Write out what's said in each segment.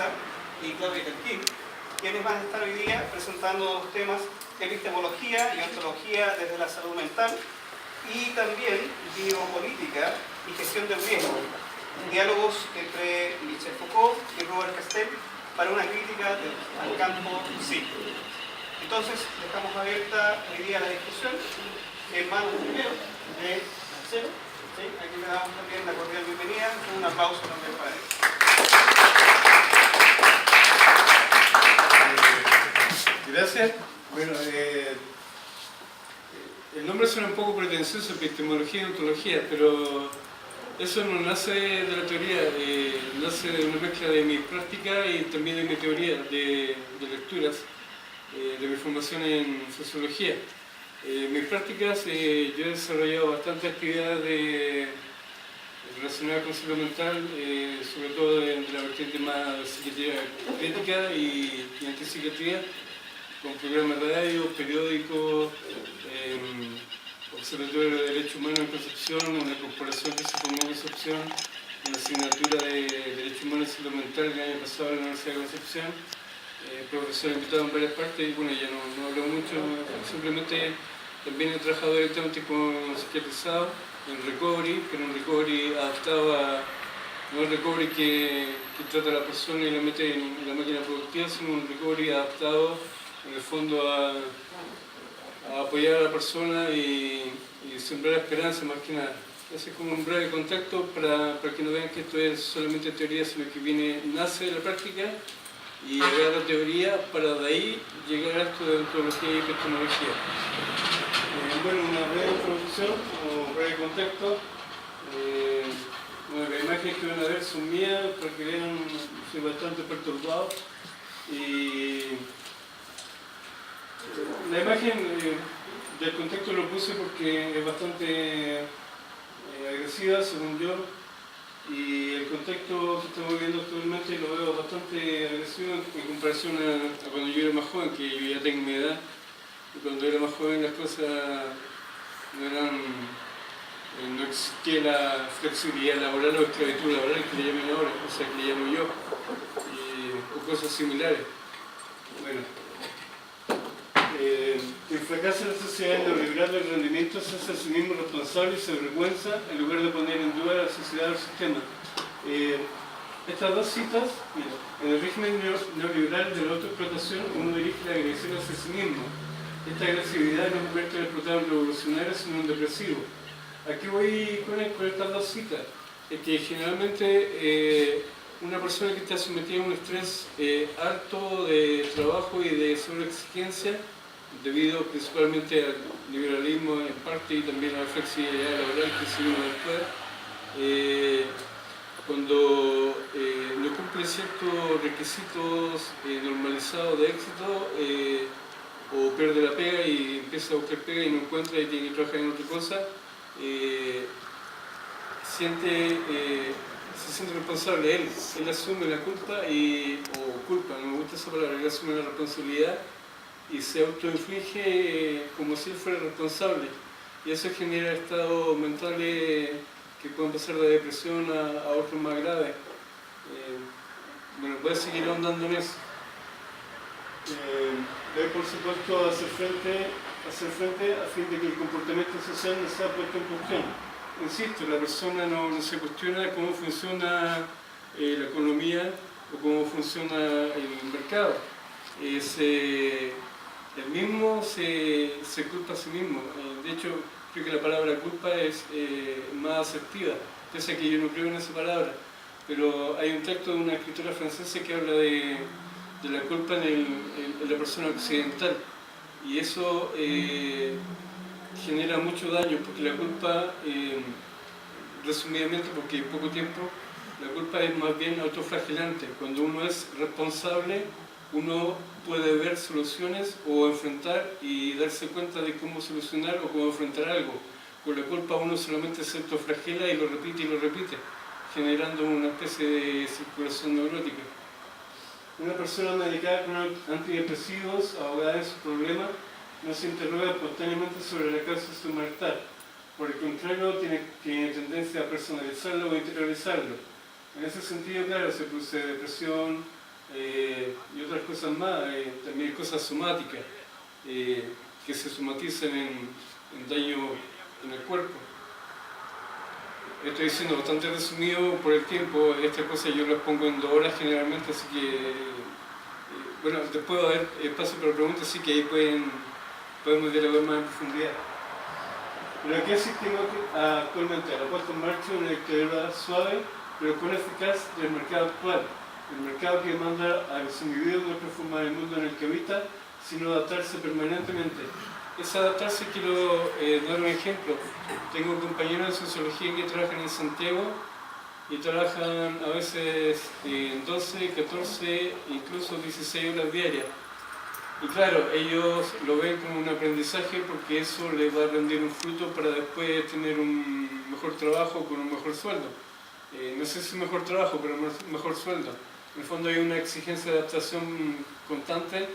Mesa y Claudia Calquín, quienes van a estar hoy día presentando los temas epistemología y ontología desde la salud mental y también biopolítica y gestión del riesgo, diálogos entre Michel Foucault y Robert Castel para una crítica al campo sí. Entonces, dejamos abierta hoy día la discusión en manos primero de Marcelo. ¿Sí? Aquí le damos también la cordial bienvenida. Un aplauso también para él. Gracias. Bueno, el nombre suena un poco pretencioso, epistemología y ontología, pero eso no nace de la teoría, nace de una mezcla de mi práctica y también de mi teoría de lecturas, de mi formación en sociología. Mis prácticas, yo he desarrollado bastantes actividades relacionadas con salud mental, sobre todo de la vertiente más de psiquiatría crítica y antipsiquiatría, con programas de radio, periódicos, Observatorio de Derechos Humanos en Concepción, una corporación que se formó en Concepción, una asignatura de Derechos Humanos y Salud Mental el año pasado en la Universidad de Concepción, profesor invitado en varias partes y bueno, ya no hablo mucho, simplemente también he trabajado directamente con psiquiatrizados en recovery, pero un recovery adaptado a, no el recovery que trata a la persona y la mete en la máquina productiva, sino un recovery adaptado en el fondo a apoyar a la persona y sembrar esperanza más que nada. Ese es como un breve contacto para que no vean que esto es solamente teoría, sino que nace de la práctica y agarra la teoría para de ahí llegar a esto de ontología y epistemología. Bueno, una breve introducción o breve contacto. Bueno, las imágenes que van a ver son mías, para que vean, soy bastante perturbado. Y la imagen del contexto lo puse porque es bastante agresiva, según yo, y el contexto que estamos viviendo actualmente lo veo bastante agresivo en comparación a cuando yo era más joven, que yo ya tengo mi edad, y cuando era más joven las cosas no existía la flexibilidad laboral o esclavitud laboral que le llaman ahora, o sea, que le llamo yo, o cosas similares. Bueno. El fracaso de la sociedad neoliberal del rendimiento se hace a sí mismo responsable y se avergüenza en lugar de poner en duda a la sociedad o el sistema. Estas dos citas, mira, en el régimen neoliberal de la autoexplotación uno dirige la agresión hacia sí mismo. Esta agresividad no convierte al explotado en revolucionario sino en depresivo. ¿A qué voy con estas dos citas? Es que generalmente una persona que está sometida a un estrés alto de trabajo y de sobreexigencia, debido principalmente al liberalismo en parte y también a la flexibilidad laboral que seguimos después, cuando no cumple ciertos requisitos normalizados de éxito, o pierde la pega y empieza a buscar pega y no encuentra y tiene que trabajar en otra cosa, se siente responsable él asume la culpa o culpa, no me gusta esa palabra, él asume la responsabilidad y se autoinflige como si él fuera responsable, y eso genera estados mentales que pueden pasar de depresión a otros más graves. Bueno, voy a seguir ahondando en eso. Debe por supuesto hacer frente a fin de que el comportamiento social no sea puesto en cuestión. Insisto, la persona no se cuestiona cómo funciona la economía o cómo funciona el mercado. Él mismo se culpa a sí mismo. De hecho, creo que la palabra culpa es más asertiva, pese a que yo no creo en esa palabra. Pero hay un texto de una escritora francesa que habla de la culpa en la persona occidental. Y eso genera mucho daño, porque la culpa, resumidamente, porque hay poco tiempo, la culpa es más bien autoflagelante. Cuando uno es responsable, uno puede ver soluciones o enfrentar y darse cuenta de cómo solucionar o cómo enfrentar algo. Con la culpa uno solamente se autoflagela y lo repite, generando una especie de circulación neurótica. Una persona medicada con antidepresivos, ahogada en su problema, no se interroga espontáneamente sobre la causa de su malestar. Por el contrario, tiene tendencia a personalizarlo o interiorizarlo. En ese sentido, claro, se produce depresión, y otras cosas más, también cosas somáticas que se somatizan en daño en el cuerpo. Estoy siendo bastante resumido por el tiempo, estas cosas yo las pongo en 2 horas generalmente, así que bueno, después va a haber espacio para preguntas, así que ahí podemos dialogar más en profundidad. Pero aquí asistimos actualmente a la puesta en marcha de una dictadura suave, pero con eficaz del mercado actual. El mercado que demanda a los individuos no transformar el mundo en el que habita, sino adaptarse permanentemente. Es adaptarse, quiero dar un ejemplo. Tengo compañeros de sociología que trabajan en Santiago y trabajan a veces 12, 14, incluso 16 horas diarias. Y claro, ellos lo ven como un aprendizaje porque eso les va a rendir un fruto para después tener un mejor trabajo con un mejor sueldo. No sé si mejor trabajo, pero mejor sueldo. En el fondo hay una exigencia de adaptación constante.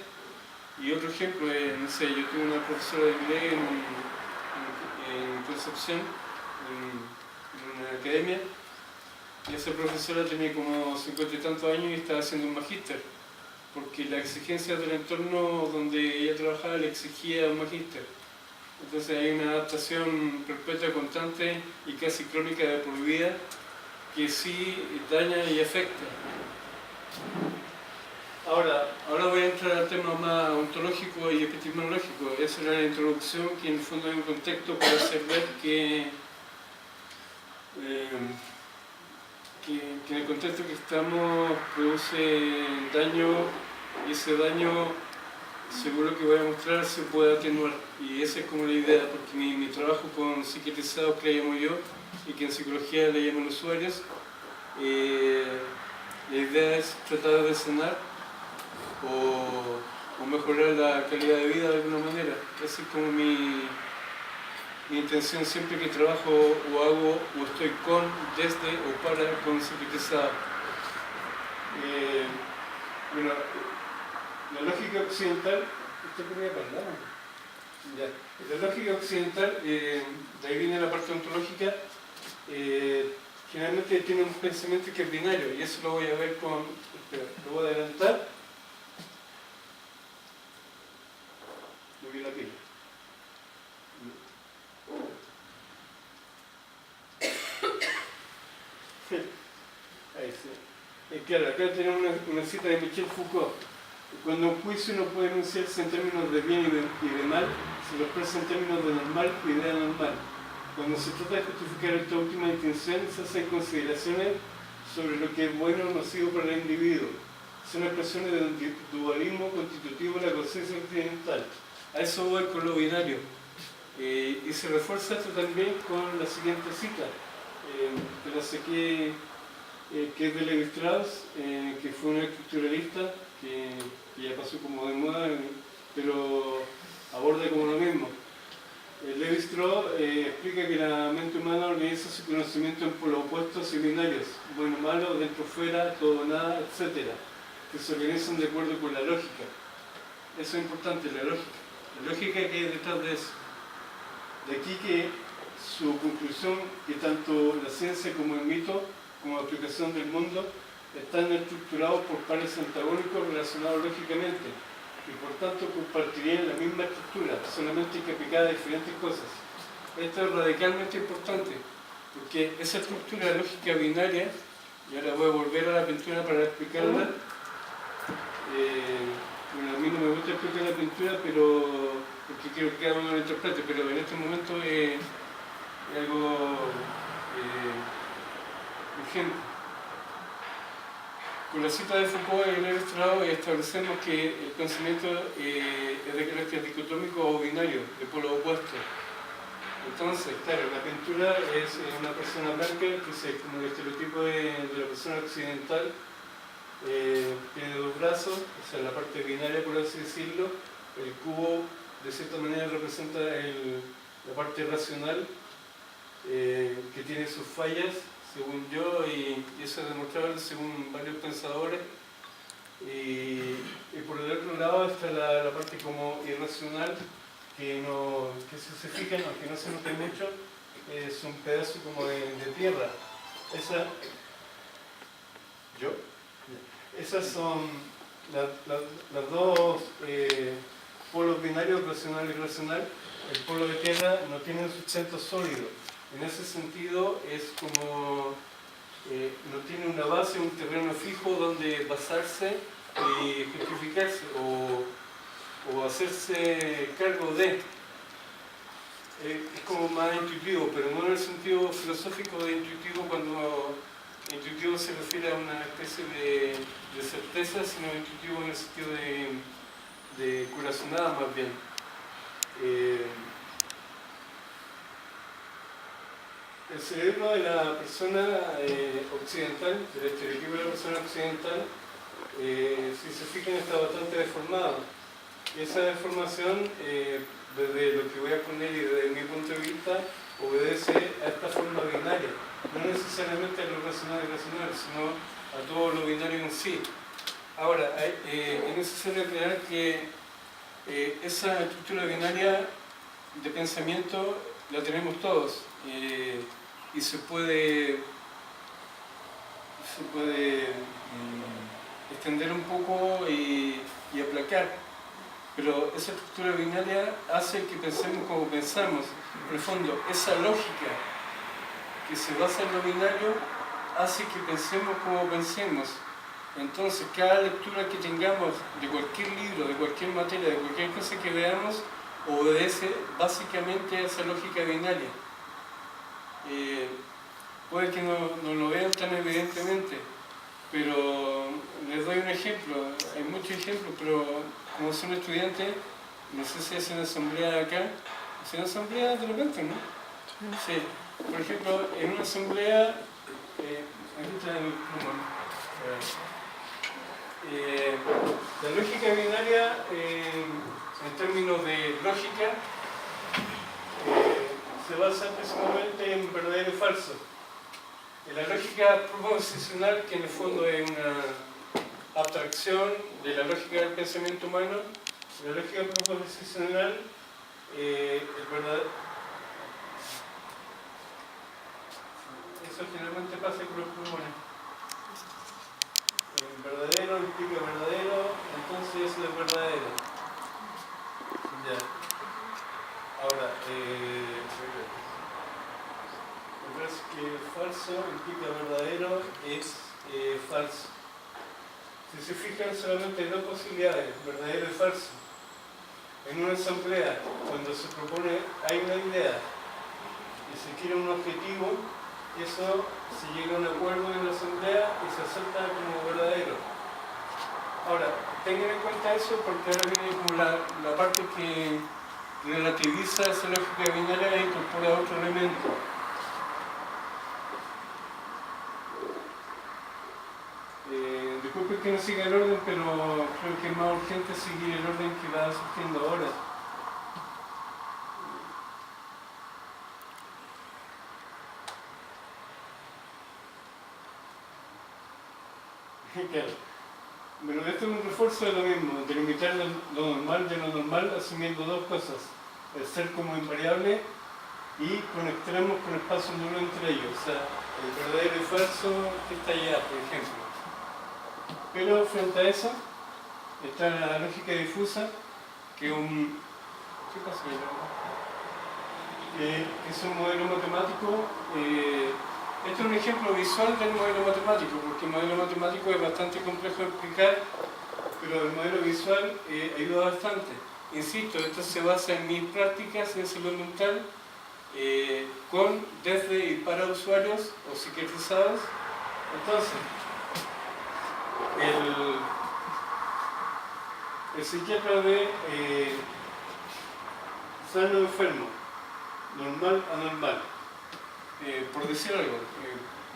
Y otro ejemplo, no sé, yo tuve una profesora de inglés en Concepción, en una academia, y esa profesora tenía como 50 y tantos años y estaba haciendo un magíster, porque la exigencia del entorno donde ella trabajaba le exigía un magíster. Entonces hay una adaptación perpetua, constante y casi crónica de por vida que sí daña y afecta. Ahora voy a entrar al tema más ontológico y epistemológico. Esa era la introducción, que en el fondo hay un contexto para hacer ver que en el contexto que estamos produce daño, y ese daño, según lo que voy a mostrar, se puede atenuar. Y esa es como la idea, porque mi trabajo con psiquiatrizados, que le llamo yo, y que en psicología le llaman usuarios, la idea es tratar de sanar o mejorar la calidad de vida de alguna manera. Esa es como mi intención siempre que trabajo o hago o estoy con, desde o para con psiquiatrizado. Bueno, la lógica occidental, ¿usted quería hablar? Ya. La lógica occidental, de ahí viene la parte ontológica, generalmente tiene un pensamiento que es binario, y eso lo voy a ver con, espera, lo voy a adelantar. Moví la pila. Ahí sí. Claro, acá tenemos una cita de Michel Foucault. Cuando un juicio no puede enunciarse en términos de bien y de mal, se lo expresa en términos de normal y de anormal. Cuando se trata de justificar esta última distinción, se hacen consideraciones sobre lo que es bueno o nocivo para el individuo. Son expresiones de un dualismo constitutivo de la conciencia occidental. A eso voy con lo binario. Y se refuerza esto también con la siguiente cita, que la saqué, que es de Levi Strauss, que fue un estructuralista que ya pasó como de moda, pero aborda como lo mismo. Levi Strauss explica que la mente humana organiza su conocimiento en polos opuestos y binarios, bueno, malo, dentro, fuera, todo, nada, etc., que se organizan de acuerdo con la lógica. Eso es importante, la lógica que hay detrás de eso. De aquí que su conclusión, que tanto la ciencia como el mito, como la aplicación del mundo, están estructurados por pares antagónicos relacionados lógicamente, y por tanto compartirían la misma estructura, solamente que aplicada a diferentes cosas. Esto es radicalmente importante, porque esa estructura lógica binaria, y ahora voy a volver a la pintura para explicarla. Bueno, a mí no me gusta explicar la pintura, pero porque quiero que cada uno lo interprete, pero en este momento es algo urgente. Con la cita de Foucault y Levi Strauss establecemos que el pensamiento es de carácter dicotómico o binario, de polo opuesto. Entonces, claro, la pintura es una persona blanca, que es como el estereotipo de la persona occidental, tiene dos brazos, o sea, la parte binaria, por así decirlo. El cubo, de cierta manera, representa la parte racional, que tiene sus fallas, según yo, y eso es demostrable según varios pensadores. Y por el otro lado está la parte como irracional, que si se fijan, aunque no se note mucho, es un pedazo como de tierra. Esas son las dos polos binarios, racional y irracional. El polo de tierra no tiene un sustento sólido. En ese sentido es como no tiene una base, un terreno fijo donde basarse y justificarse o hacerse cargo de. Es como más intuitivo, pero no en el sentido filosófico de intuitivo, cuando intuitivo se refiere a una especie de certeza, sino intuitivo en el sentido de corazonada más bien. El cerebro de la persona occidental, del estereotipo de la persona occidental, si se fijan, está bastante deformado. Y esa deformación, desde lo que voy a poner y desde mi punto de vista, obedece a esta forma binaria. No necesariamente a lo racional y racional, sino a todo lo binario en sí. Ahora, es necesario aclarar que esa estructura binaria de pensamiento la tenemos todos. Y se puede extender un poco y aplacar, pero esa estructura binaria hace que pensemos como pensamos. En el fondo, esa lógica que se basa en lo binario hace que pensemos como pensemos. Entonces, cada lectura que tengamos de cualquier libro, de cualquier materia, de cualquier cosa que veamos, obedece básicamente a esa lógica binaria. Puede que no lo vean tan evidentemente, pero les doy un ejemplo. Hay muchos ejemplos, pero como son estudiantes, no sé si hacen asamblea acá. ¿Hacen asamblea de repente, no? Sí. Por ejemplo, en una asamblea, aquí está el plumón. La lógica binaria, en términos de lógica, se basa principalmente en verdadero y falso. En la lógica proposicional, que en el fondo es una abstracción de la lógica del pensamiento humano, en la lógica proposicional, el verdadero... Eso generalmente pasa con los pulmones. El verdadero implica verdadero, entonces eso es verdadero. Ya. Ahora, mientras que falso implica verdadero es falso. Si se fijan, solamente hay dos posibilidades, verdadero y falso. En una asamblea, cuando se propone, hay una idea y se quiere un objetivo, eso se llega a un acuerdo en la asamblea y se acepta como verdadero. Ahora, tengan en cuenta eso porque ahora viene como la parte que relativiza esa lógica binaria e incorpora otro elemento. Disculpen que no siga el orden, pero creo que es más urgente seguir el orden que va surgiendo ahora. Claro. Bueno, esto es un refuerzo de lo mismo, delimitar lo normal de lo normal, asumiendo dos cosas: el ser como invariable y conectarnos con espacio nulo entre ellos, o sea, el verdadero y falso que está allá, por ejemplo. Pero frente a eso está la lógica difusa, que es un... ¿Qué pasa ahí? Es un modelo matemático. Este es un ejemplo visual del modelo matemático, porque el modelo matemático es bastante complejo de explicar, pero el modelo visual ayuda bastante. Insisto, esto se basa en mis prácticas en salud mental, con, desde y para usuarios o psiquiatrizados. Entonces, el psiquiatra ve sano enfermo, normal anormal. Por decir algo,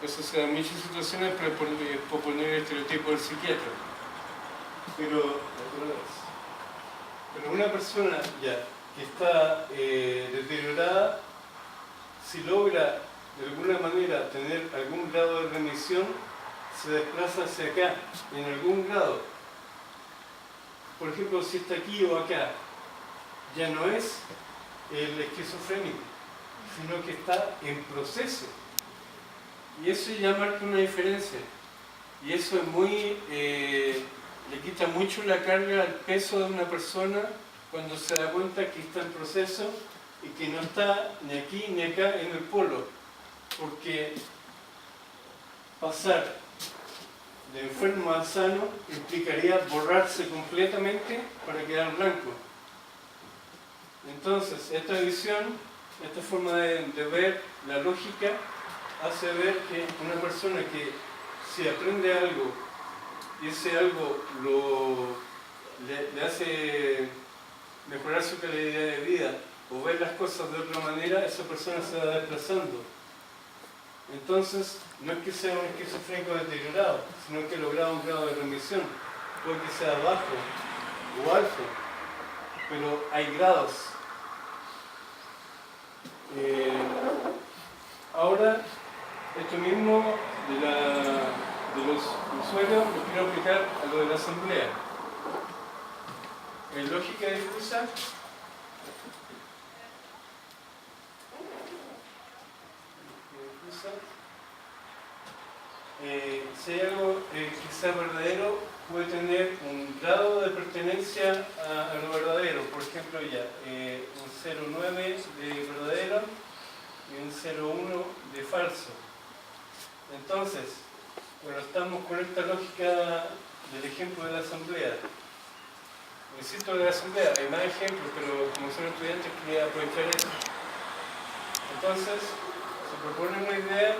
eso se da en muchas situaciones para proponer el estereotipo del psiquiatra. Pero una persona ya que está deteriorada, si logra de alguna manera tener algún grado de remisión, se desplaza hacia acá, en algún grado. Por ejemplo, si está aquí o acá, ya no es el esquizofrénico, sino que está en proceso. Y eso ya marca una diferencia. Y eso es muy, le quita mucho la carga al peso de una persona cuando se da cuenta que está en proceso y que no está ni aquí ni acá en el polo. Porque pasar de enfermo a sano implicaría borrarse completamente para quedar blanco. Entonces, esta visión, esta forma de ver la lógica, hace ver que una persona que si aprende algo y ese algo le hace mejorar su calidad de vida o ver las cosas de otra manera, esa persona se va desplazando. Entonces, no es que sea un esquizofrénico deteriorado, sino que logra un grado de remisión. Puede que sea bajo o alto, pero hay grados. Ahora, esto mismo de los usuarios lo quiero aplicar a lo de la asamblea. En lógica difusa, si hay algo que sea verdadero, puede tener un grado de pertenencia a lo verdadero. Por ejemplo, ya, un 0,9 de verdadero y un 0,1 de falso. Entonces, bueno, estamos con esta lógica del ejemplo de la asamblea. Insisto, de la asamblea, hay más ejemplos, pero como son estudiantes quería aprovechar eso. Entonces, se propone una idea,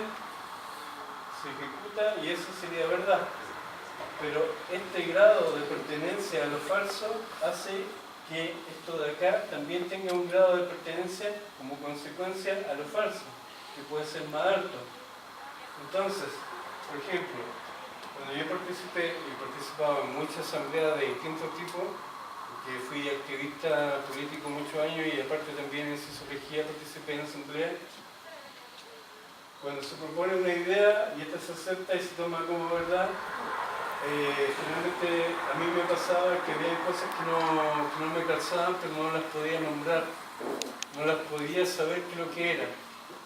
se ejecuta y eso sería verdad. Pero este grado de pertenencia a lo falso hace que esto de acá también tenga un grado de pertenencia como consecuencia a lo falso, que puede ser más alto. Entonces, por ejemplo, cuando yo participé, y participaba en muchas asambleas de distintos tipos, porque fui activista político muchos años y aparte también en sociología participé en asambleas. Cuando se propone una idea y esta se acepta y se toma como verdad, generalmente a mí me pasaba que había cosas que no me calzaban, pero no las podía nombrar, no las podía saber qué es lo que era.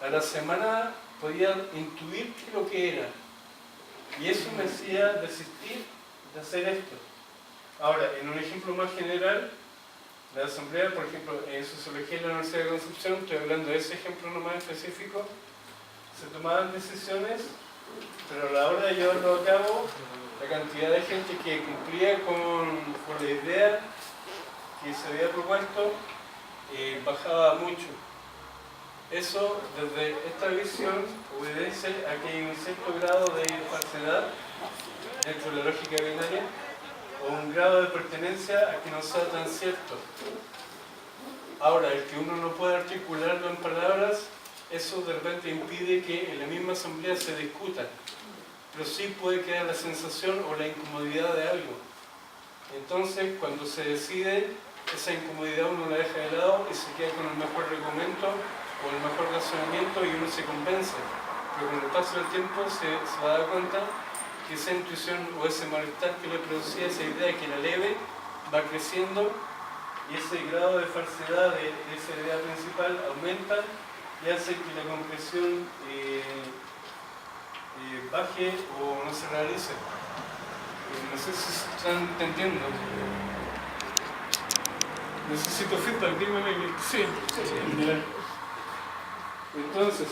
A la semana podía intuir qué es lo que era. Y eso me hacía desistir de hacer esto. Ahora, en un ejemplo más general, la asamblea, por ejemplo, en sociología en la Universidad de Concepción, estoy hablando de ese ejemplo no más específico, se tomaban decisiones, pero a la hora de llevarlo a cabo, la cantidad de gente que cumplía con la idea que se había propuesto bajaba mucho. Eso, desde esta visión, obedece a que hay un cierto grado de falsedad dentro de la lógica binaria o un grado de pertenencia a que no sea tan cierto. Ahora, el que uno no puede articularlo en palabras, eso de repente impide que en la misma asamblea se discuta, pero sí puede quedar la sensación o la incomodidad de algo. Entonces, cuando se decide, esa incomodidad uno la deja de lado y se queda con el mejor argumento o el mejor razonamiento y uno se convence. Pero con el paso del tiempo se va a dar cuenta que esa intuición o ese malestar que le producía esa idea que era leve va creciendo y ese grado de falsedad de esa idea principal aumenta y hace que la comprensión baje o no se realice. No sé si se están entendiendo. Necesito feedback, dígame que sí. Entonces,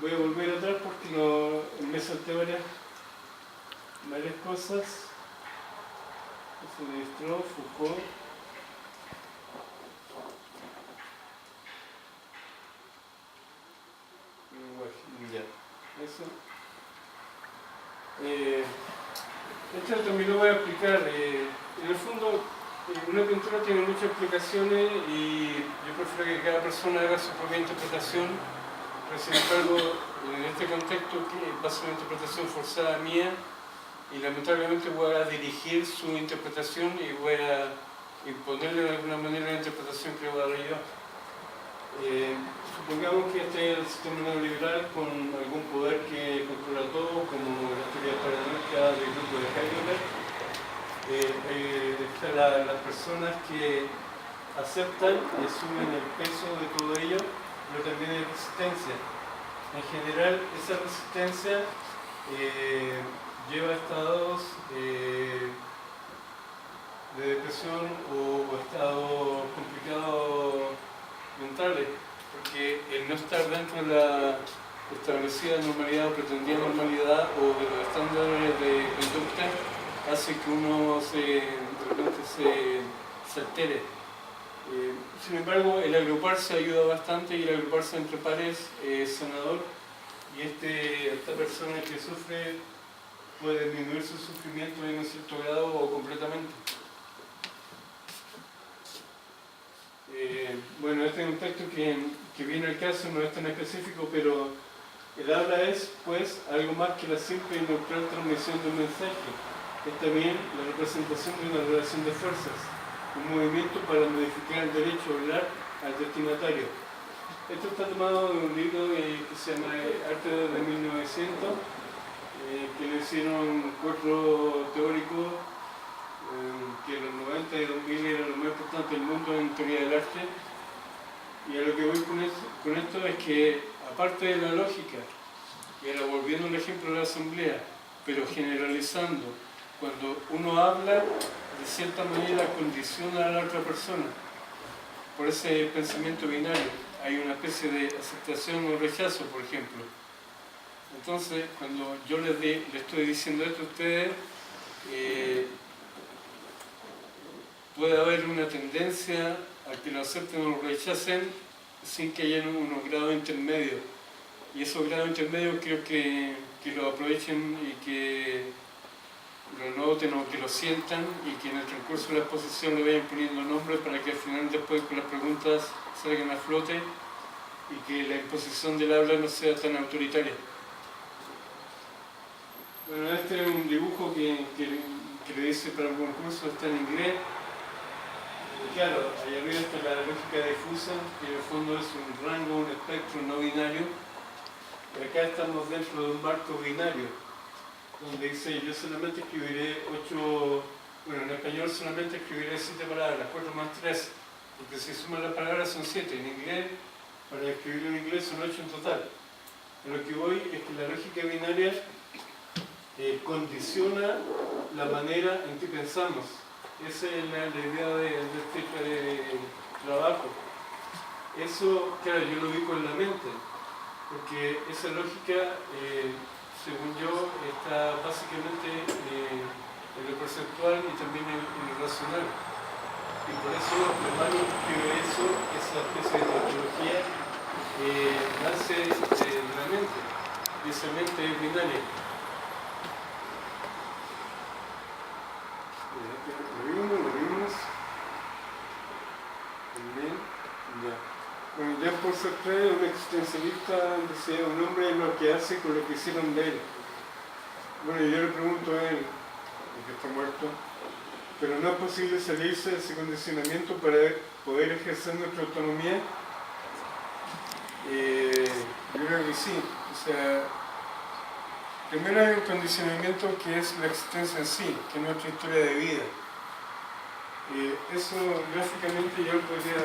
voy a volver atrás porque me salté varias cosas. Eso de Stroh, Foucault. Ya, eso. Esto también lo voy a explicar. En el fondo, una pintura tiene muchas explicaciones y yo prefiero que cada persona haga su propia interpretación. Pero sin embargo, en este contexto va a ser una interpretación forzada mía y lamentablemente voy a dirigir su interpretación y voy a imponerle de alguna manera la interpretación que voy a dar yo. Supongamos que este es el sistema neoliberal con algún poder que controla todo, como la teoría paranoica del grupo de Heidegger. Están las personas que aceptan y asumen el peso de todo ello, pero también hay resistencia. en general esa resistencia lleva a estados de depresión o estados complicados mentales, porque el no estar dentro de la establecida normalidad o pretendida normalidad o de los estándares de conducta hace que uno de repente se altere. Sin embargo, el agruparse ayuda bastante y el agruparse entre pares es sanador, y esta persona que sufre puede disminuir su sufrimiento en un cierto grado o completamente. Bueno, este es un texto que viene al caso, no es tan específico, pero el habla es, pues, algo más que la simple y neutral transmisión de un mensaje. Es también la representación de una relación de fuerzas, un movimiento para modificar el derecho a hablar al destinatario. Esto está tomado de un libro que se llama Arte de 1900, que lo hicieron 4 teóricos que en los 90 y 2000 eran lo más importante del mundo en teoría del arte. Y a lo que voy con esto es que, aparte de la lógica, y ahora volviendo al ejemplo de la asamblea, pero generalizando, cuando uno habla, de cierta manera condiciona a la otra persona. Por ese pensamiento binario hay una especie de aceptación o rechazo, por ejemplo. Entonces, cuando yo le estoy diciendo esto a ustedes, puede haber una tendencia a que lo acepten o lo rechacen sin que haya unos grados intermedios. Y esos grados intermedios creo que lo aprovechen y que lo noten o que lo sientan, y que en el transcurso de la exposición le vayan poniendo nombres para que al final, después con las preguntas, salgan a flote y que la imposición del habla no sea tan autoritaria. Bueno, este es un dibujo que le hice para un concurso, está en inglés. Claro, ahí arriba está la lógica difusa, que en el fondo es un rango, un espectro no binario. Y acá estamos dentro de un marco binario, donde dice: yo solamente escribiré 8, bueno, en español solamente escribiré 7 palabras, 4 más 3, porque si suman las palabras son 7. En inglés, para escribirlo en inglés son 8 en total. A lo que voy es que la lógica binaria condiciona la manera en que pensamos. Esa es la idea de este trabajo. Eso, claro, yo lo ubico en la mente, porque esa lógica, según yo, está básicamente en lo perceptual y también en lo racional. Y por eso, hermano, escribe eso, esa especie de tautología, nace de la mente, y esa mente es binaria. Lo vimos. Bien, ya. Bueno, ya por Sartre, un existencialista, decía: un hombre es lo que hace con lo que hicieron de él. Bueno, yo le pregunto a él, que está muerto, ¿pero no es posible salirse de ese condicionamiento para poder ejercer nuestra autonomía? Yo creo que sí. O sea, primero hay un condicionamiento que es la existencia en sí, que es nuestra historia de vida. Eso gráficamente yo lo podría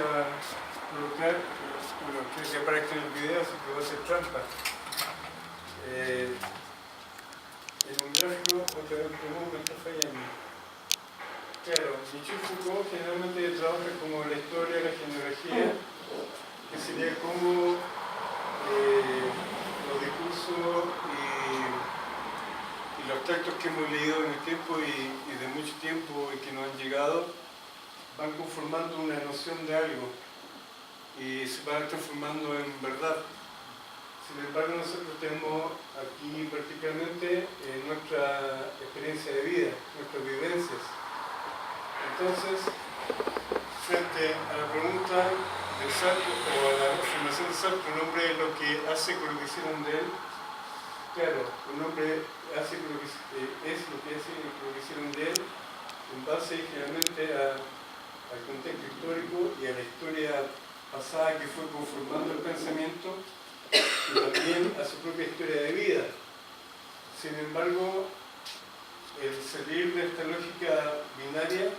colocar, bueno, que se aparezca en el video, así que va a ser trampa. En un gráfico, otra vez me está fallando. Claro, Michel Foucault generalmente trabaja como la historia, la genealogía, que sería como los discursos y los textos que hemos leído en el tiempo y de mucho tiempo y que nos han llegado, van conformando una noción de algo y se van transformando en verdad. Sin embargo, nosotros tenemos aquí prácticamente nuestra experiencia de vida, nuestras vivencias. Entonces, frente a la pregunta del Sartre o a la afirmación de Sartre, un hombre es lo que hace con lo que hicieron de él. Claro, un hombre hace lo que es lo que hace con lo que hicieron de él, en base generalmente al contexto histórico y a la historia pasada que fue conformando el pensamiento, y también a su propia historia de vida. Sin embargo, el salir de esta lógica binaria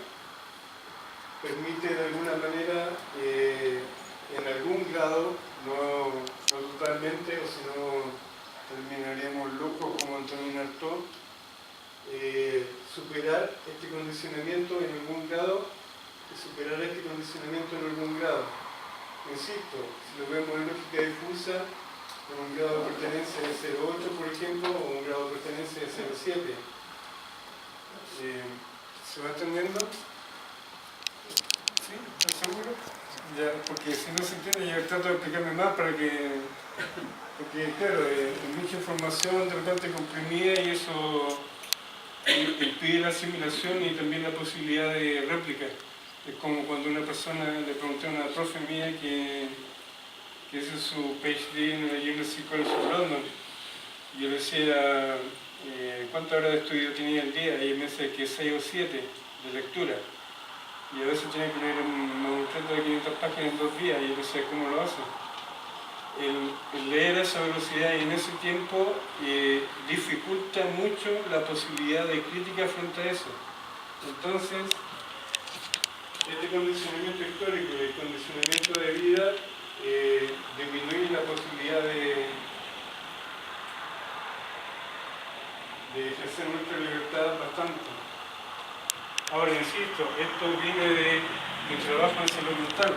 permite de alguna manera en algún grado, no totalmente, o si no terminaríamos locos como Antonin Artaud, superar este condicionamiento en algún grado, Insisto, si lo vemos en lógica difusa, con un grado de pertenencia de 0,8, por ejemplo, o un grado de pertenencia de 0,7. ¿Se va entendiendo? ¿Sí? ¿Estás seguro? Ya, porque si no se entiende, yo trato de explicarme más para que... Porque, claro, mucha información de repente comprimida y eso impide la asimilación y también la posibilidad de réplica. Es como cuando una persona le pregunté a una profe mía que hizo su PhD en la University College of London, y yo le decía cuántas horas de estudio tenía el día, y ella me decía que 6 o 7 de lectura, y a veces tenía que leer un manuscrito de 500 páginas en 2 días, y yo le decía, ¿cómo lo hace? El leer a esa velocidad y en ese tiempo dificulta mucho la posibilidad de crítica frente a eso. Entonces, este condicionamiento histórico y el condicionamiento de vida disminuye la posibilidad de ejercer nuestra libertad bastante. Ahora, insisto, esto viene de mi trabajo en salud mental,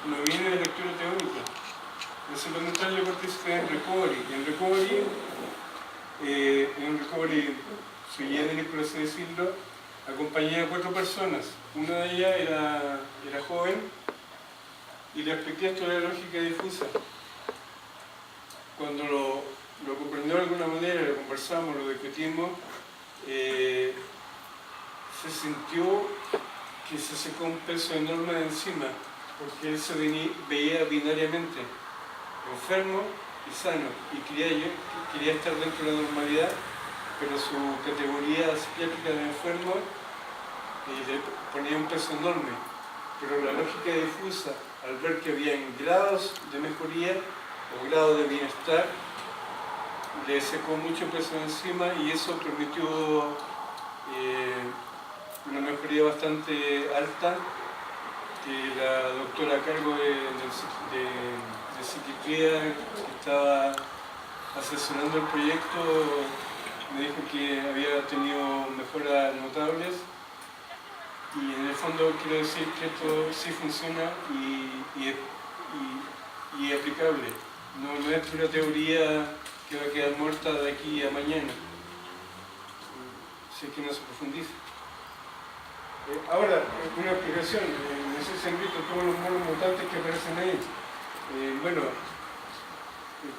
no viene de lectura teórica. En salud mental yo participé en recovery. En recovery sui generis, por así decirlo, acompañé a 4 personas. Una de ellas era joven y le expliqué esto de la lógica difusa. Cuando lo comprendió de alguna manera, lo conversamos, lo discutimos, se sintió que se sacó un peso enorme de encima, porque él se veía binariamente enfermo y sano, y quería estar dentro de la normalidad, pero su categoría psiquiátrica de enfermo le ponía un peso enorme. Pero la lógica difusa, al ver que había grados de mejoría o grados de bienestar, le sacó mucho peso encima y eso permitió una mejoría bastante alta, que la doctora a cargo de psiquiatría que estaba asesorando el proyecto me dijo que había tenido mejoras notables, y en el fondo quiero decir que esto sí funciona y es aplicable. No es una teoría que va a quedar muerta de aquí a mañana, si es que no se profundiza. Ahora, una explicación. No sé si han visto todos los monos mutantes que aparecen ahí. Bueno,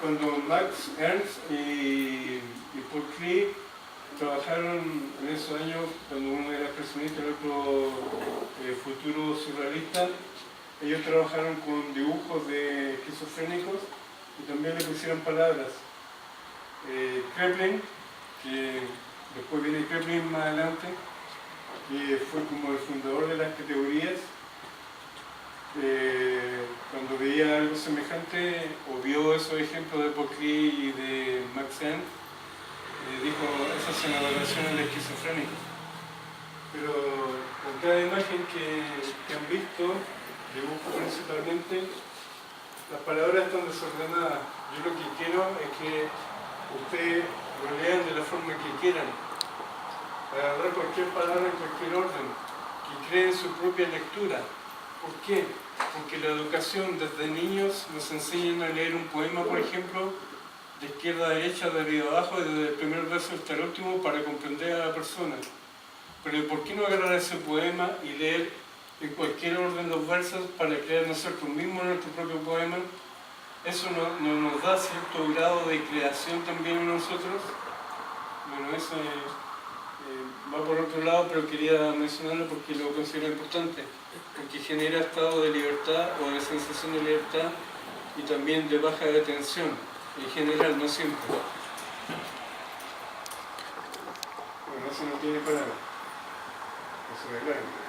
cuando Max Ernst y Paul Klee trabajaron en esos años, cuando uno era expresionista y el otro futuro surrealista, ellos trabajaron con dibujos de esquizofrénicos y también le pusieron palabras. Kraepelin, que después viene Kraepelin más adelante, que fue como el fundador de las categorías, cuando veía algo semejante o vio esos ejemplos de Paul Klee y de Max Ernst, dijo, esa es una evaluación del esquizofrénico. Pero con cada imagen que han visto, dibujo principalmente, las palabras están desordenadas. Yo lo que quiero es que ustedes lo lean de la forma que quieran, agarrar cualquier palabra en cualquier orden, que creen su propia lectura. ¿Por qué? Porque la educación desde niños nos enseñan a leer un poema, por ejemplo, de izquierda a derecha, de arriba a abajo, desde el primer verso hasta el último, para comprender a la persona. Pero ¿por qué no agarrar ese poema y leer en cualquier orden los versos para crear nosotros mismos nuestro propio poema? Eso nos da cierto grado de creación también en nosotros. Bueno, eso va por otro lado, pero quería mencionarlo porque lo considero importante, porque genera estado de libertad o de sensación de libertad y también de baja de tensión, en general, no siempre. Bueno, eso no tiene palabra. Eso es claro.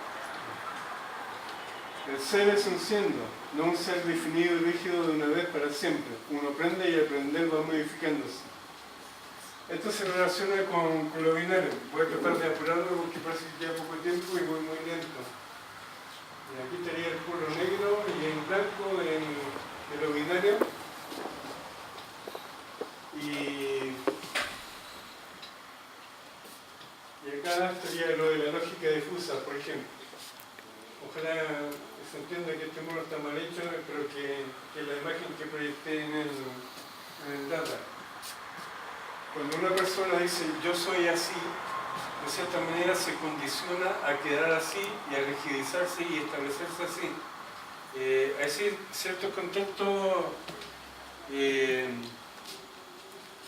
El ser es un siendo, no un ser definido y rígido de una vez para siempre. Uno aprende y aprender va modificándose. Esto se relaciona con lo binario. Voy a tratar de apurarlo porque parece que ya poco tiempo y voy muy lento. Y aquí estaría el puro negro y en blanco en lo binario. Y acá estaría lo de la lógica difusa, por ejemplo. Ojalá se entienda que este muro está mal hecho, pero que la imagen que proyecté en el data. Cuando una persona dice yo soy así, de cierta manera se condiciona a quedar así y a rigidizarse y establecerse así. Hay ciertos contextos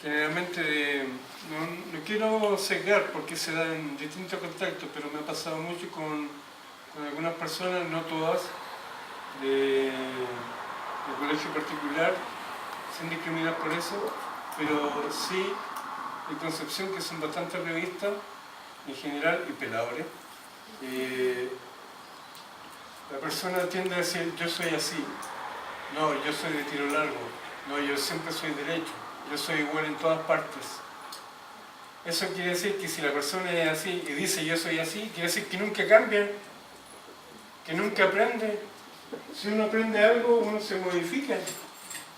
generalmente no quiero sesgar porque se da en distintos contextos, pero me ha pasado mucho con algunas personas, no todas, de colegio particular, sin discriminar por eso, pero sí en Concepción, que son bastante revistas en general y peladores. La persona tiende a decir yo soy así, no, yo soy de tiro largo, no, yo siempre soy derecho, yo soy igual en todas partes. Eso quiere decir que si la persona es así y dice yo soy así, quiere decir que nunca cambia, que nunca aprende. Si uno aprende algo, uno se modifica.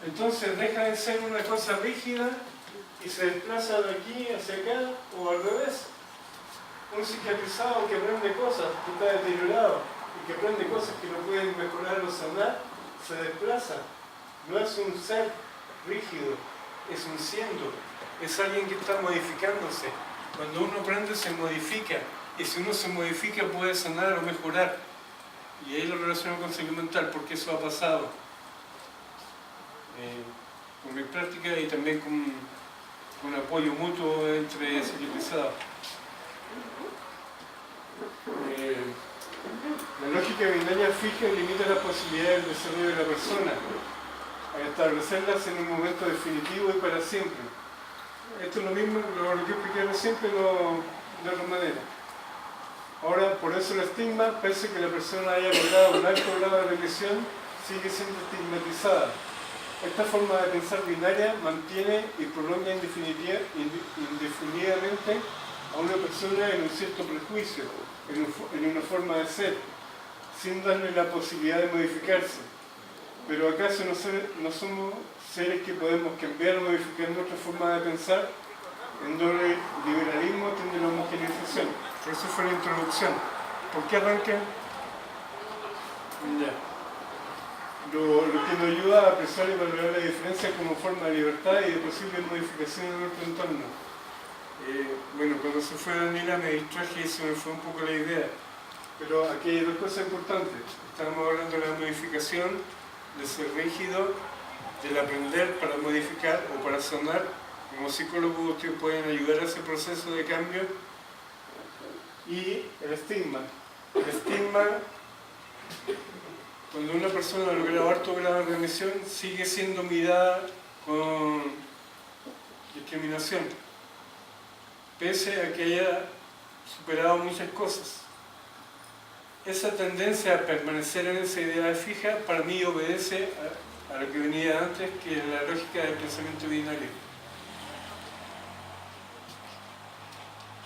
Entonces deja de ser una cosa rígida y se desplaza de aquí hacia acá o al revés. Un cicatrizado que aprende cosas, que está deteriorado y que aprende cosas que no pueden mejorar o sanar, se desplaza. No es un ser rígido, es un siendo, es alguien que está modificándose. Cuando uno aprende se modifica, y si uno se modifica puede sanar o mejorar. Y ahí lo relaciono con salud mental, porque eso ha pasado con mi práctica y también con apoyo mutuo entre civilizados. La lógica binaria fija y limita las posibilidades del desarrollo de la persona, a establecerlas en un momento definitivo y para siempre. Esto es lo mismo lo que expliqué recién, pero de otra manera. Ahora, por eso el estigma, pese a que la persona haya logrado un alto grado de remisión, sigue siendo estigmatizada. Esta forma de pensar binaria mantiene y prolonga indefinidamente a una persona en un cierto prejuicio, en una forma de ser, sin darle la posibilidad de modificarse. Pero ¿acaso no somos seres que podemos cambiar o modificar nuestra forma de pensar? En doble liberalismo tiende la homogeneización. Por eso fue la introducción. ¿Por qué arranqué? Ya. Lo que nos ayuda a apreciar y valorar la diferencia como forma de libertad y de posible modificación de nuestro entorno. Bueno, cuando se fue Daniela me distraje y se me fue un poco la idea. Pero aquí hay dos cosas importantes. Estábamos hablando de la modificación, de ser rígido, del aprender para modificar o para sanar. Como psicólogos ustedes pueden ayudar a ese proceso de cambio. Y el estigma. El estigma, cuando una persona logra alto grado de remisión, sigue siendo mirada con discriminación, pese a que haya superado muchas cosas. Esa tendencia a permanecer en esa idea fija, para mí obedece a lo que venía antes, que es la lógica del pensamiento binario.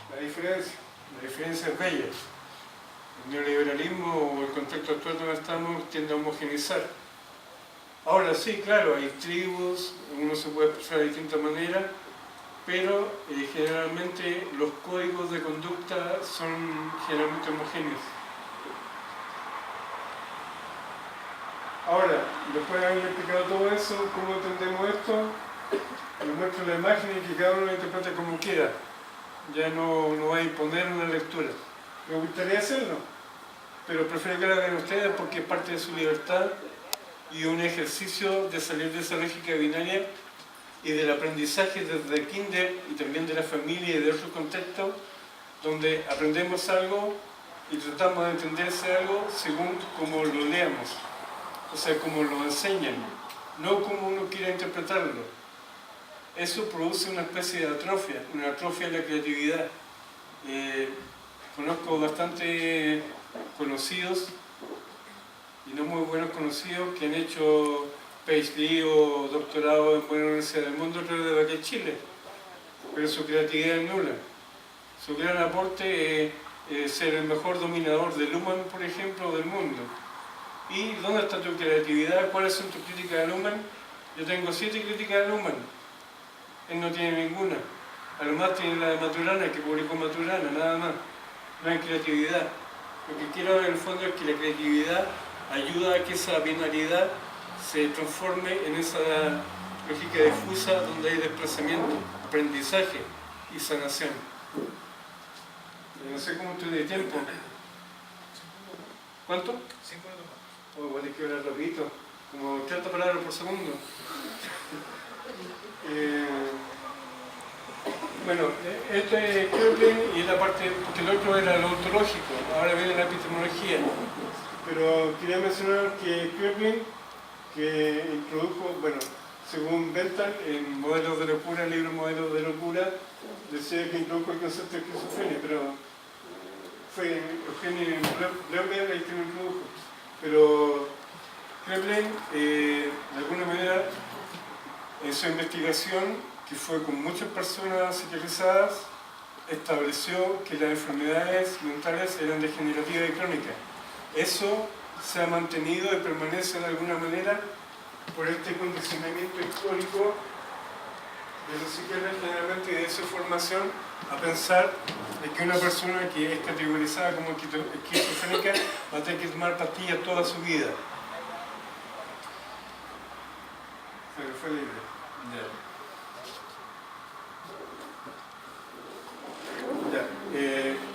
La diferencia es bella. El neoliberalismo o el contexto actual donde estamos tiende a homogeneizar. Ahora sí, claro, hay tribus, uno se puede expresar de distintas maneras, pero generalmente los códigos de conducta son generalmente homogéneos. Ahora, después de haber explicado todo eso, ¿cómo entendemos esto? Les muestro la imagen y que cada uno la interprete como quiera. Ya no va a imponer una lectura. Me gustaría hacerlo, pero prefiero que lo hagan ustedes porque es parte de su libertad y un ejercicio de salir de esa lógica binaria y del aprendizaje desde kinder y también de la familia y de otros contextos, donde aprendemos algo y tratamos de entenderse algo según como lo leamos, o sea, como lo enseñan, no como uno quiera interpretarlo. Eso produce una especie de atrofia, una atrofia de la creatividad. Conozco bastante conocidos y no muy buenos conocidos que han hecho PhD o doctorado en buenas universidades del mundo a través de aquí en Chile, pero su creatividad es nula. Su gran aporte es ser el mejor dominador del humano, por ejemplo, del mundo, ¿Y dónde está tu creatividad? ¿Cuáles son tus críticas a Luhmann? Yo tengo 7 críticas a Luhmann. Él no tiene ninguna. A lo más tiene la de Maturana, que publicó Maturana, nada más. No hay creatividad. Lo que quiero en el fondo es que la creatividad ayuda a que esa binaridad se transforme en esa lógica difusa donde hay desplazamiento, aprendizaje y sanación. No sé cómo estoy de tiempo. ¿Cuánto? 5 minutos más. Oh, igual hay que hablar rapidito, como 30 palabras por segundo. Bueno, este es Krepling y la parte, porque el otro era lo ontológico, ahora viene la epistemología. Pero quería mencionar que Krepling, que introdujo, bueno, según Bentham, en Modelos de Locura, el libro Modelos de Locura, decía que introdujo el concepto de esquizofrenia, pero fue Eugenio Bleuler el que lo introdujo. Pero Krepling, de alguna manera, en su investigación, que fue con muchas personas psiquiatrizadas, estableció que las enfermedades mentales eran degenerativas y crónicas. Eso se ha mantenido y permanece de alguna manera por este condicionamiento histórico de los psiquiatras generalmente y de su formación a pensar de que una persona que es categorizada como esquizofrénica va a tener que tomar pastillas toda su vida. Se me fue la idea.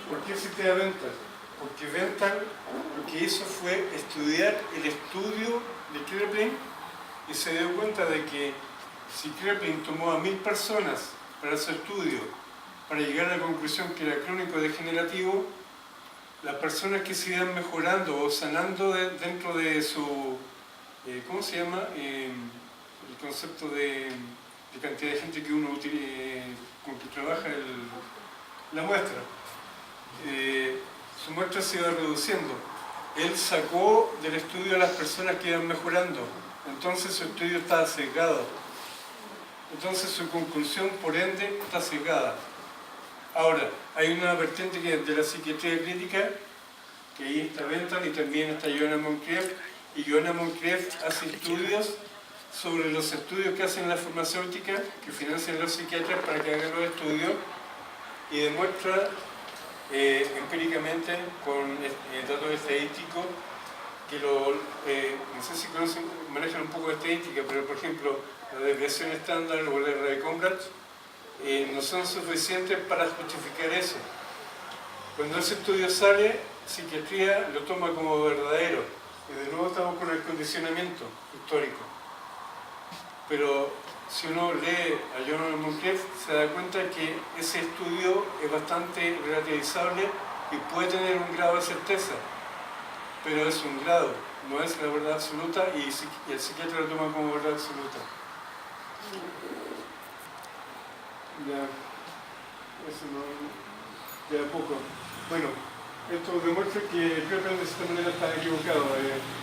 ¿Por qué cité a Bentham? Porque Bentham lo que hizo fue estudiar el estudio de Krepling y se dio cuenta de que si Krepling tomó a 1000 personas para su estudio para llegar a la conclusión que era crónico degenerativo, las personas que se iban mejorando o sanando dentro de su, ¿cómo se llama? El concepto de cantidad de gente que uno con que trabaja la muestra. Su muestra se iba reduciendo. Él sacó del estudio a las personas que iban mejorando, entonces su estudio estaba sesgado. Entonces su conclusión, por ende, está sesgada. Ahora, hay una vertiente que es de la psiquiatría crítica, que ahí está Bentham y también está Johanna Moncrieff, y Johanna Moncrieff hace estudios sobre los estudios que hacen las farmacéuticas, que financian los psiquiatras para que hagan los estudios, y demuestra empíricamente con datos estadísticos que no sé si conocen, manejan un poco de estadística, pero por ejemplo la desviación estándar o la R de Combrach no son suficientes para justificar eso. Cuando ese estudio sale, psiquiatría lo toma como verdadero y de nuevo estamos con el condicionamiento histórico. Pero si uno lee a Johanna Moncrieff, se da cuenta que ese estudio es bastante relativizable y puede tener un grado de certeza, pero es un grado, no es la verdad absoluta y el psiquiatra lo toma como verdad absoluta. Ya, eso no, ya poco. Bueno, esto demuestra que Krepling de cierta manera está equivocado.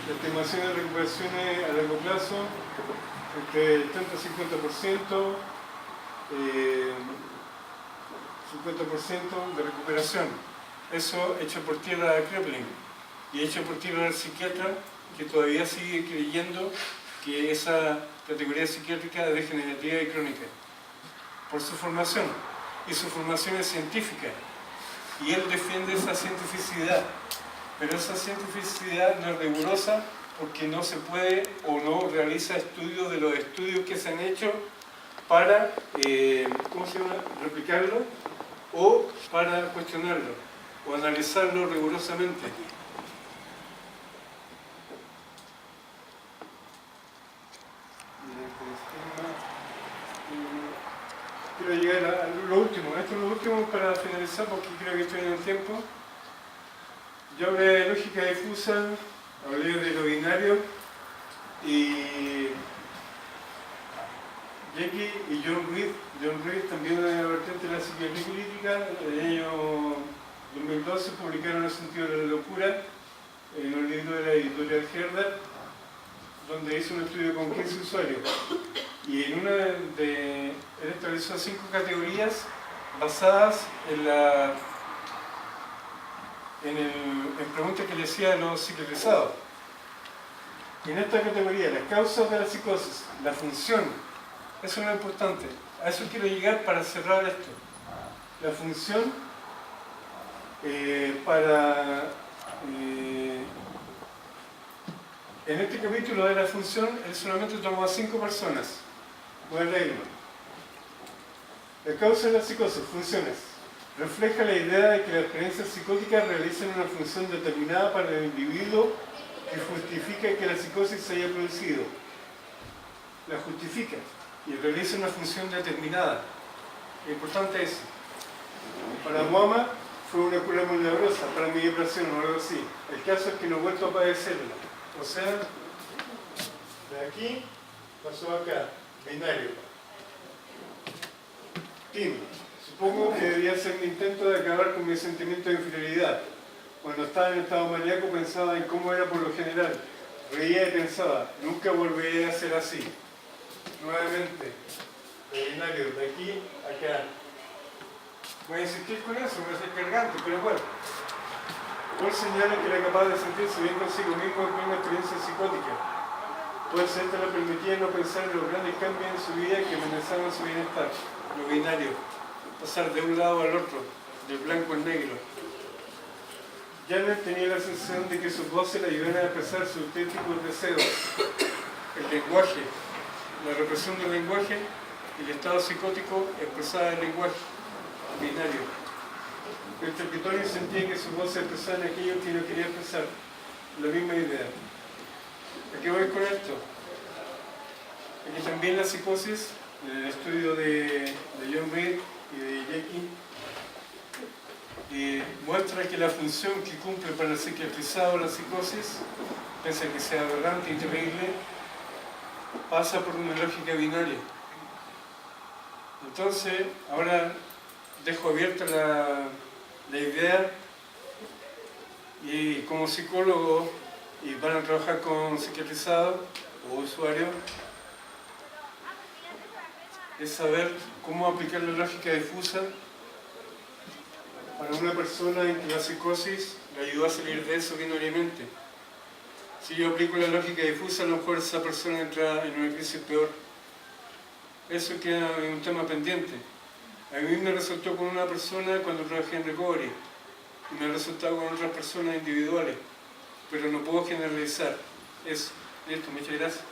La estimación de recuperaciones a largo plazo entre el 30 y 50%, 50% de recuperación. Eso hecho por tierra a Krepling y hecho por tierra al psiquiatra que todavía sigue creyendo que esa categoría psiquiátrica es degenerativa y crónica por su formación, y su formación es científica y él defiende esa cientificidad, pero esa cientificidad no es rigurosa porque no se puede o no realiza estudios de los estudios que se han hecho para ¿cómo se llama? Replicarlo o para cuestionarlo o analizarlo rigurosamente. Quiero llegar a lo último, esto es lo último para finalizar porque creo que estoy en el tiempo. Yo hablé de lógica difusa, hablé de lo binario y Jackie y John Reed también de la vertiente de la psiquiatría crítica, en el año 2012 publicaron El sentido de la locura en un libro de la editorial Herder, donde hizo un estudio con 15 usuarios. Y en una él estableció 5 categorías basadas en preguntas que le hacía a los psiquiatrizados. en esta categoría, las causas de la psicosis, la función, eso es lo importante. A eso quiero llegar para cerrar esto. La función en este capítulo de la función, él solamente tomó a 5 personas. Voy a leerlo. La causa de la psicosis, funciones. Refleja la idea de que las experiencias psicóticas realizan una función determinada para el individuo que justifica que la psicosis se haya producido. La justifica y realiza una función determinada. Lo importante es, para Muhammad fue una cura milagrosa, para mi depresión o algo así. El caso es que no he vuelto a padecerla. O sea, de aquí pasó acá, binario. Tim, supongo que debía ser mi intento de acabar con mi sentimiento de inferioridad. Cuando estaba en estado maníaco pensaba en cómo era por lo general. Reía y pensaba, nunca volveré a ser así. Nuevamente, de binario, de aquí a acá. Voy a insistir con eso, voy a ser cargante, pero bueno. Paul señala que era capaz de sentirse bien consigo mismo en una experiencia psicótica. Paul se le permitía no pensar en los grandes cambios en su vida que amenazaban su bienestar. Lo binario, pasar de un lado al otro, del blanco al negro. Janet tenía la sensación de que sus voces le ayudaran a expresar sus auténticos deseos. El lenguaje, la represión del lenguaje, el estado psicótico expresaba el lenguaje binario. El interpretatorio sentía que sus voces expresaban aquello que no quería expresar. La misma idea. ¿A qué voy con esto? Aquí también la psicosis, en el estudio de John Reed y de Jackie, muestra que la función que cumple para el psiquiatrizado la psicosis, pese a que sea aberrante y terrible, pasa por una lógica binaria. Entonces, ahora dejo abierta la idea y como psicólogo y van a trabajar con psiquiatrizados o usuarios, es saber cómo aplicar la lógica difusa para una persona en que la psicosis le ayudó a salir de eso binariamente. Si yo aplico la lógica difusa, a lo mejor esa persona entra en una crisis peor. Eso queda un tema pendiente. A mí me resultó con una persona cuando trabajé en recovery y me ha resultado con otras personas individuales, pero no puedo generalizar. Eso. Listo, muchas gracias.